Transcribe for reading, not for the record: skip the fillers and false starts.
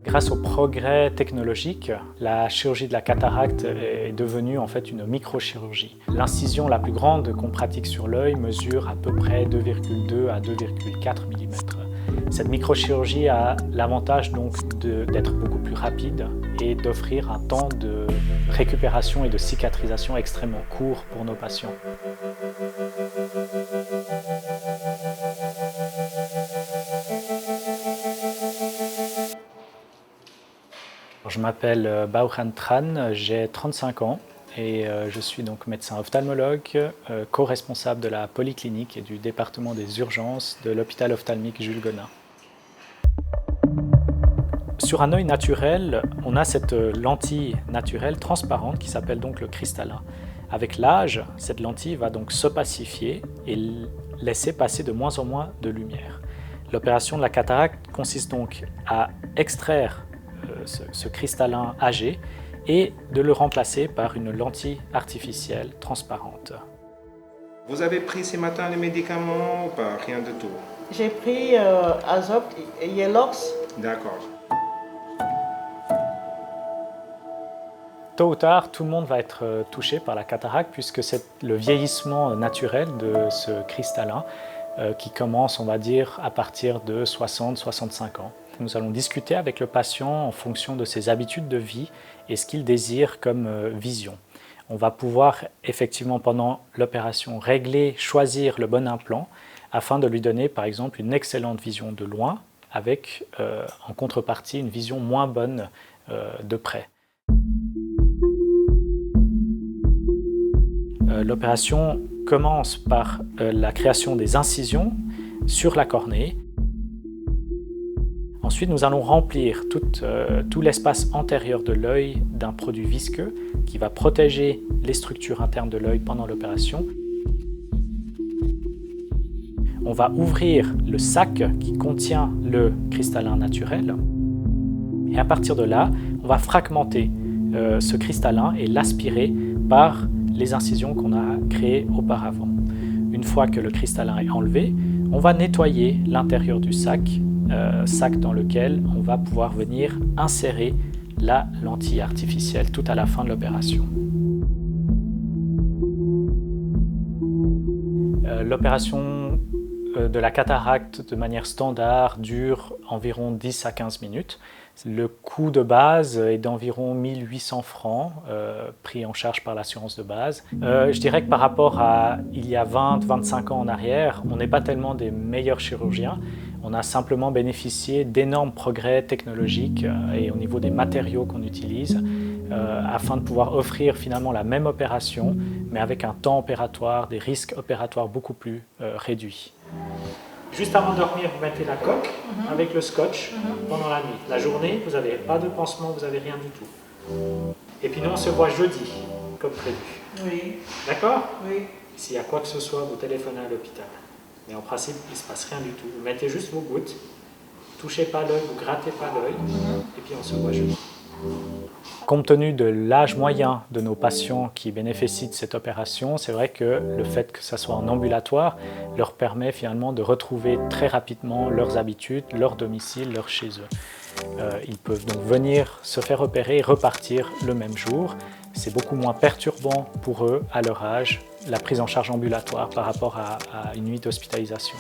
Grâce au progrès technologique, la chirurgie de la cataracte est devenue en fait une microchirurgie. L'incision la plus grande qu'on pratique sur l'œil mesure à peu près 2,2 à 2,4 mm. Cette microchirurgie a l'avantage donc d'être beaucoup plus rapide et d'offrir un temps de récupération et de cicatrisation extrêmement court pour nos patients. Je m'appelle Bauchan Tran, j'ai 35 ans et je suis donc médecin ophtalmologue, co-responsable de la polyclinique et du département des urgences de l'hôpital ophtalmique Jules Gonin. Sur un œil naturel, on a cette lentille naturelle transparente qui s'appelle donc le cristallin. Avec l'âge, cette lentille va donc s'opacifier et laisser passer de moins en moins de lumière. L'opération de la cataracte consiste donc à extraire ce cristallin âgé et de le remplacer par une lentille artificielle transparente. Vous avez pris ce matin les médicaments ou pas? Rien du tout? J'ai pris Azop et Yelox. D'accord. Tôt ou tard, tout le monde va être touché par la cataracte puisque c'est le vieillissement naturel de ce cristallin qui commence, on va dire, à partir de 60-65 ans. Nous allons discuter avec le patient en fonction de ses habitudes de vie et ce qu'il désire comme vision. On va pouvoir effectivement pendant l'opération régler, choisir le bon implant afin de lui donner par exemple une excellente vision de loin avec en contrepartie une vision moins bonne de près. L'opération commence par la création des incisions sur la cornée. Ensuite, nous allons remplir tout l'espace antérieur de l'œil d'un produit visqueux qui va protéger les structures internes de l'œil pendant l'opération. On va ouvrir le sac qui contient le cristallin naturel. Et à partir de là, on va fragmenter ce cristallin et l'aspirer par les incisions qu'on a créées auparavant. Une fois que le cristallin est enlevé, on va nettoyer l'intérieur du sac dans lequel on va pouvoir venir insérer la lentille artificielle tout à la fin de l'opération. L'opération de la cataracte de manière standard dure environ 10 à 15 minutes. Le coût de base est d'environ 1 800 francs pris en charge par l'assurance de base. Je dirais que par rapport à il y a 20-25 ans en arrière, on n'est pas tellement des meilleurs chirurgiens. On a simplement bénéficié d'énormes progrès technologiques et au niveau des matériaux qu'on utilise afin de pouvoir offrir finalement la même opération mais avec un temps opératoire, des risques opératoires beaucoup plus réduits. Juste avant de dormir, vous mettez la coque avec le scotch pendant la nuit. La journée, vous n'avez pas de pansement, vous n'avez rien du tout. Et puis nous, on se voit jeudi, comme prévu. Oui. D'accord? Oui. S'il y a quoi que ce soit, vous téléphonez à l'hôpital. Mais en principe, il ne se passe rien du tout. Vous mettez juste vos gouttes, touchez pas l'œil, vous grattez pas l'œil, et puis on se voit jeudi. Compte tenu de l'âge moyen de nos patients qui bénéficient de cette opération, c'est vrai que le fait que ça soit en ambulatoire leur permet finalement de retrouver très rapidement leurs habitudes, leur domicile, leur chez eux. Ils peuvent donc venir se faire opérer et repartir le même jour. C'est beaucoup moins perturbant pour eux, à leur âge, la prise en charge ambulatoire par rapport à une nuit d'hospitalisation.